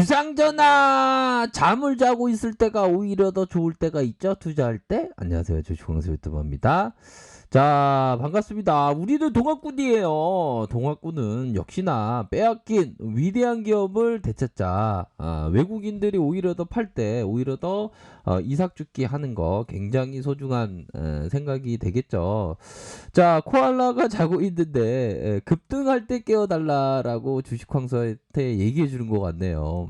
주상전화 잠을 자고 있을 때가 오히려 더 좋을 때가 있죠. 투자할 때. 안녕하세요. 주식왕수 유튜버입니다. 자, 반갑습니다. 우리는 동학군이에요. 동학군은 역시나 빼앗긴 위대한 기업을 되찾자. 외국인들이 오히려 더 팔 때 오히려 더 이삭죽기 하는 거 굉장히 소중한 생각이 되겠죠. 자, 코알라가 자고 있는데 급등할 때 깨워달라라고 주식황수한테 얘기해 주는 것 같네요.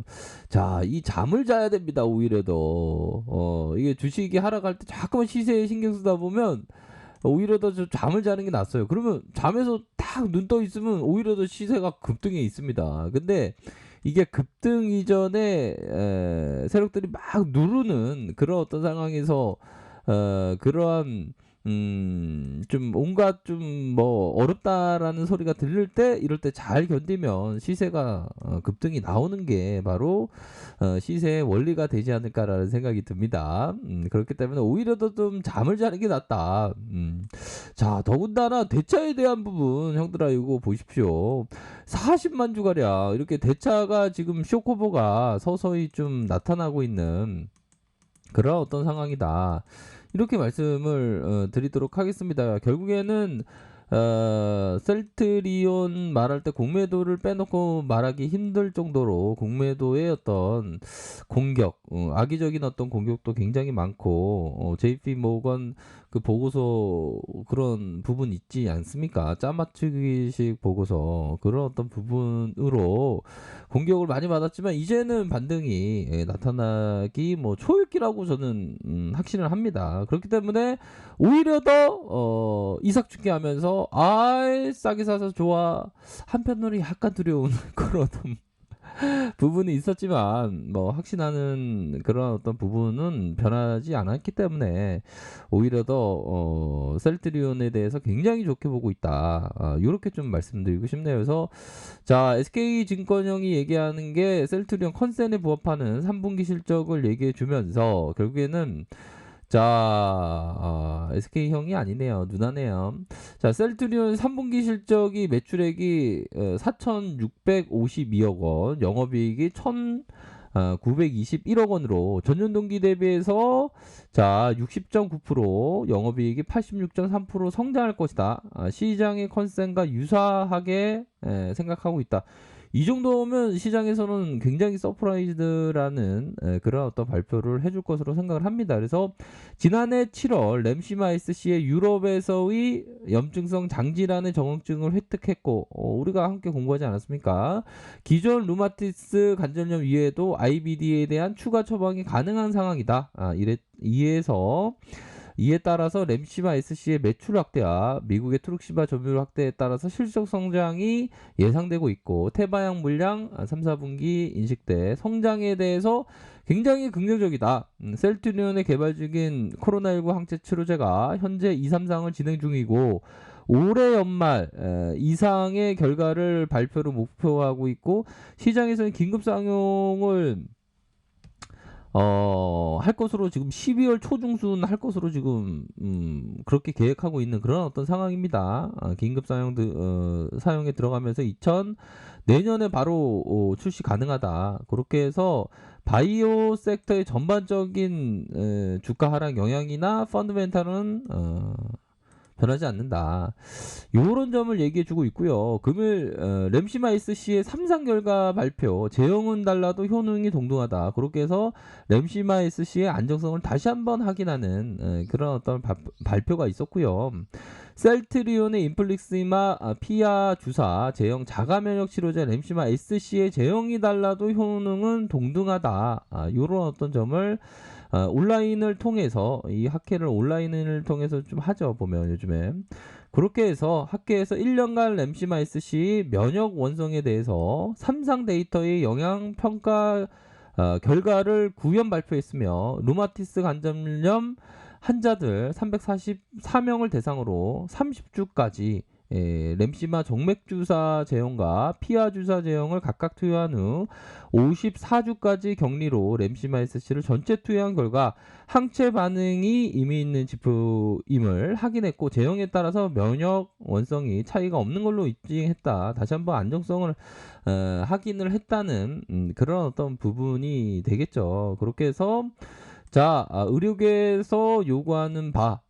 자, 이 잠을 자야 됩니다. 오히려 더 이게 주식이 하락할 때 자꾸만 시세에 신경 쓰다 보면 오히려 더 잠을 자는 게 낫어요. 그러면 잠에서 딱 눈 떠 있으면 오히려 더 시세가 급등해 있습니다. 근데 이게 급등 이전에 세력들이 막 누르는 그런 어떤 상황에서 그러한 좀 온갖 좀 뭐 어렵다라는 소리가 들릴 때 이럴 때 잘 견디면 시세가 급등이 나오는 게 바로 시세의 원리가 되지 않을까라는 생각이 듭니다. 그렇기 때문에 오히려 더 좀 잠을 자는 게 낫다. 자, 더군다나 대차에 대한 부분 형들아 이거 보십시오. 40만 주가량 이렇게 대차가 지금 쇼코보가 서서히 좀 나타나고 있는 그런 어떤 상황이다. 이렇게 말씀을 드리도록 하겠습니다. 결국에는 셀트리온 말할 때 공매도를 빼놓고 말하기 힘들 정도로 공매도의 어떤 공격, 악의적인 어떤 공격도 굉장히 많고 JP 모건 그 보고서 그런 부분 있지 않습니까? 짜맞추기식 보고서 그런 어떤 부분으로 공격을 많이 받았지만 이제는 반등이 나타나기 뭐 초읽기라고 저는 확신을 합니다. 그렇기 때문에 오히려 더 이삭죽게 하면서 아이 싸게 사서 좋아 한편으로 약간 두려운 그런 어떤 부분이 있었지만 뭐 확신하는 그런 어떤 부분은 변하지 않았기 때문에 오히려 더 셀트리온에 대해서 굉장히 좋게 보고 있다. 요렇게 좀 말씀드리고 싶네요. 그래서 자, SK증권형이 얘기하는 게 셀트리온 컨센에 부합하는 3분기 실적을 얘기해 주면서 결국에는 자, SK형이 아니네요. 누나네요. 자, 셀트리온 3분기 실적이 매출액이 4,652억 원, 영업이익이 1,921억 원으로 전년 동기 대비해서 자, 60.9%, 영업이익이 86.3% 성장할 것이다. 시장의 컨센과 유사하게 생각하고 있다. 이 정도면 시장에서는 굉장히 서프라이즈라는 그런 어떤 발표를 해줄 것으로 생각을 합니다. 그래서 지난해 7월 램시마 SC의 유럽에서의 염증성 장질환의 정형증을 획득했고 우리가 함께 공부하지 않았습니까? 기존 루마티스 관절염 이외에도 IBD에 대한 추가 처방이 가능한 상황이다. 이에 따라서 램시마 SC의 매출 확대와 미국의 트룩시바 점유율 확대에 따라서 실적 성장이 예상되고 있고 태바약 물량 3, 4분기 인식대 성장에 대해서 굉장히 긍정적이다. 셀트리온의 개발 중인 코로나19 항체 치료제가 현재 2, 3상을 진행 중이고 올해 연말 이상의 결과를 발표를 목표하고 있고 시장에서는 긴급 상용을 할 것으로 지금 12월 초중순 할 것으로 지금 그렇게 계획하고 있는 그런 어떤 상황입니다. 긴급 사용에 들어가면서 내년에 바로 출시 가능하다. 그렇게 해서 바이오 섹터의 전반적인 주가 하락 영향이나 펀드멘탈은 변하지 않는다. 요런 점을 얘기해 주고 있고요. 금일 램시마 SC의 3상 결과 발표 제형은 달라도 효능이 동등하다. 그렇게 해서 램시마 SC의 안정성을 다시 한번 확인하는 그런 어떤 발표가 있었고요. 셀트리온의 인플릭시마 피아 주사 제형 자가면역 치료제 램시마 SC의 제형이 달라도 효능은 동등하다. 요런 어떤 점을 온라인을 통해서 이 학회를 온라인을 통해서 좀 하죠. 보면 요즘에 그렇게 해서 학회에서 1년간 램시마 SC 면역 원성에 대해서 3상 데이터의 영향 평가 결과를 구현 발표했으며 루마티스 관절염 환자들 344명을 대상으로 30주까지 램시마 정맥 주사 제형과 피하 주사 제형을 각각 투여한 후 54주까지 격리로 램시마 SC를 전체 투여한 결과 항체 반응이 이미 있는 지표임을 확인했고 제형에 따라서 면역 원성이 차이가 없는 걸로 입증했다. 다시 한번 안정성을 확인을 했다는 그런 어떤 부분이 되겠죠. 그렇게 해서 자, 의료계에서 요구하는 바,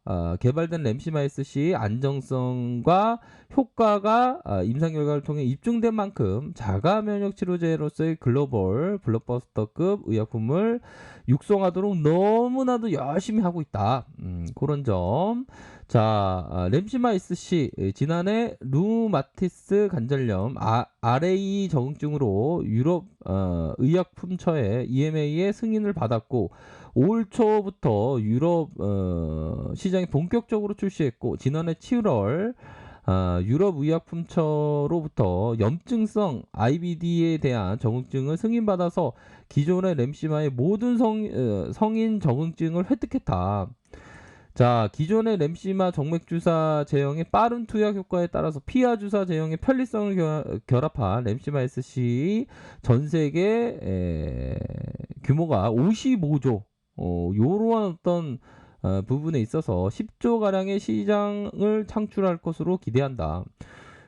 개발된 램시마 SC 안정성과 효과가 임상 결과를 통해 입증된 만큼 자가 면역 치료제로서의 글로벌 블록버스터급 의약품을 육성하도록 너무나도 열심히 하고 있다. 그런 점. 자, 램시마 SC 지난해 루마티스 관절염 RA 적응증으로 유럽 의약품처의 EMA의 승인을 받았고 올 초부터 유럽 시장에 본격적으로 출시했고 지난해 7월 유럽 의약품처로부터 염증성 IBD에 대한 적응증을 승인받아서 기존의 램시마의 모든 성인 적응증을 획득했다. 자, 기존의 램시마 정맥주사 제형의 빠른 투약 효과에 따라서 피하 주사 제형의 편리성을 결합한 램시마 SC 전 세계 규모가 55조 요러한 어떤 부분에 있어서 10조 가량의 시장을 창출할 것으로 기대한다.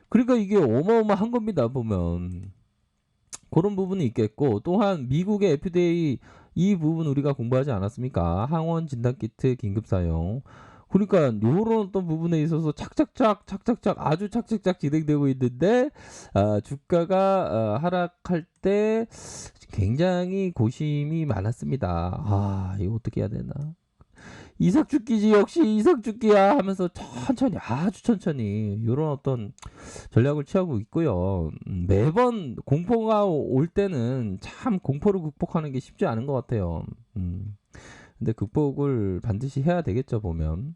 그러니까 이게 어마어마한 겁니다. 보면 그런 부분이 있겠고 또한 미국의 FDA 이 부분 우리가 공부하지 않았습니까? 항원 진단 키트 긴급 사용. 그러니까 요런 어떤 부분에 있어서 착착착 아주 착착착 진행되고 있는데 주가가 하락할 때 굉장히 고심이 많았습니다. 이거 어떻게 해야 되나? 이삭 죽기지 역시 이삭 죽기야 하면서 천천히 아주 천천히 이런 어떤 전략을 취하고 있고요. 매번 공포가 올 때는 참 공포를 극복하는 게 쉽지 않은 것 같아요. 근데 극복을 반드시 해야 되겠죠 보면.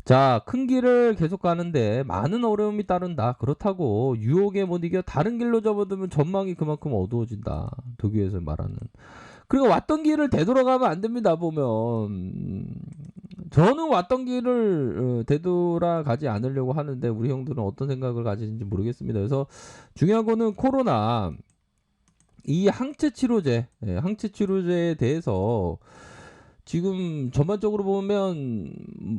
자, 큰 길을 계속 가는데 많은 어려움이 따른다. 그렇다고 유혹에 못 이겨 다른 길로 접어들면 전망이 그만큼 어두워진다. 독일에서 말하는. 그리고 왔던 길을 되돌아가면 안 됩니다. 보면 저는 왔던 길을 되돌아가지 않으려고 하는데 우리 형들은 어떤 생각을 가지는지 모르겠습니다. 그래서 중요한 거는 코로나 이 항체 치료제에 대해서 지금 전반적으로 보면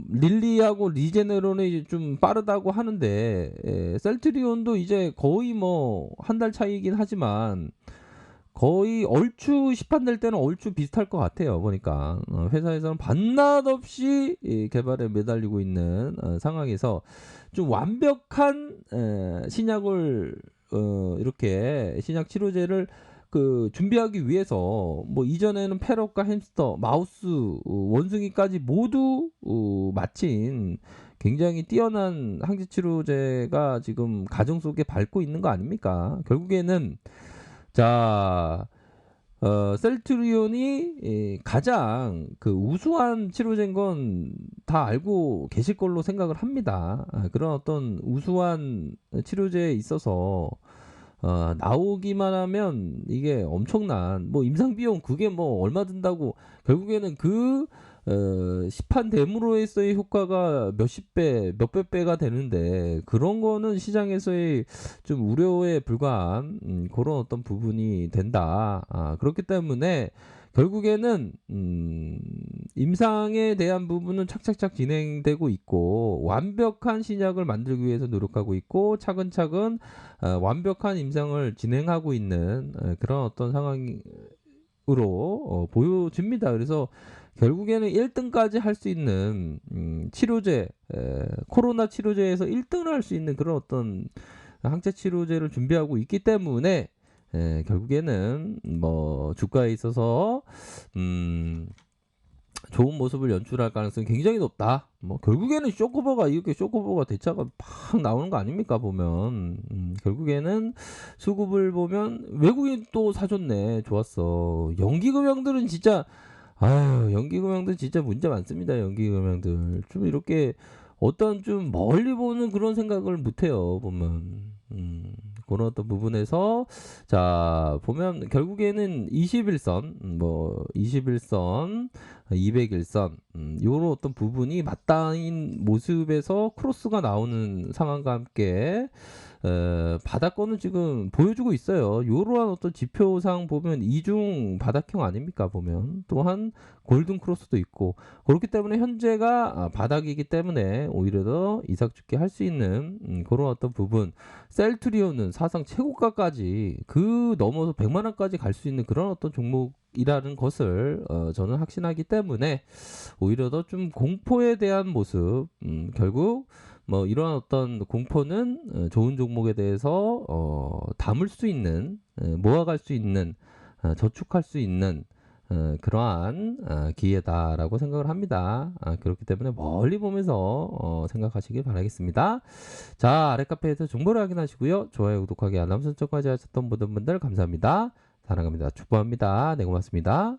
릴리하고 리제네론이 좀 빠르다고 하는데 셀트리온도 이제 거의 뭐 한 달 차이긴 하지만 거의 얼추 시판될 때는 얼추 비슷할 것 같아요. 보니까 회사에서는 반납 없이 개발에 매달리고 있는 상황에서 좀 완벽한 신약을 이렇게 신약 치료제를 준비하기 위해서 뭐 이전에는 패럿과 햄스터, 마우스, 원숭이까지 모두 마친 굉장히 뛰어난 항체 치료제가 지금 가정 속에 밟고 있는 거 아닙니까? 결국에는 자, 셀트리온이 가장 우수한 치료제인 건 다 알고 계실 걸로 생각을 합니다. 그런 어떤 우수한 치료제에 있어서 나오기만 하면 이게 엄청난 뭐 임상 비용 그게 뭐 얼마 든다고 결국에는 시판됨으로써의 효과가 몇십 배, 몇백 배가 되는데 그런 거는 시장에서의 좀 우려에 불과한 그런 어떤 부분이 된다. 그렇기 때문에 결국에는 임상에 대한 부분은 착착착 진행되고 있고 완벽한 신약을 만들기 위해서 노력하고 있고 차근차근 완벽한 임상을 진행하고 있는 그런 어떤 상황으로 보여집니다. 그래서 결국에는 1등까지 할 수 있는 치료제, 코로나 치료제에서 1등을 할 수 있는 그런 어떤 항체 치료제를 준비하고 있기 때문에 결국에는 뭐 주가에 있어서 좋은 모습을 연출할 가능성이 굉장히 높다. 뭐 결국에는 쇼크버가 대차가 팍 나오는 거 아닙니까 보면 결국에는 수급을 보면 외국인 또 사줬네. 좋았어. 연기금형들은 진짜 연기금형들 진짜 문제 많습니다. 연기금형들 좀 이렇게 어떤 좀 멀리 보는 그런 생각을 못해요 보면. 그런 어떤 부분에서 자 보면 결국에는 21선 21선 201선 요런 어떤 부분이 맞닿인 모습에서 크로스가 나오는 상황과 함께 바닥권은 지금 보여주고 있어요. 요러한 어떤 지표상 보면 이중 바닥형 아닙니까 보면. 또한 골든 크로스도 있고 그렇기 때문에 현재가 바닥이기 때문에 오히려 더 이삭 죽게 할 수 있는 그런 어떤 부분. 셀트리온은 사상 최고가까지 그 넘어서 100만 원까지 갈 수 있는 그런 어떤 종목이라는 것을 저는 확신하기 때문에 오히려 더 좀 공포에 대한 모습 결국 뭐 이러한 어떤 공포는 좋은 종목에 대해서 담을 수 있는 모아갈 수 있는 저축할 수 있는 그러한 기회다라고 생각을 합니다. 그렇기 때문에 멀리 보면서 생각하시길 바라겠습니다. 자, 아래 카페에서 정보를 확인하시고요. 좋아요, 구독하기, 알람 설정까지 하셨던 모든 분들 감사합니다. 사랑합니다. 축복합니다. 네, 고맙습니다.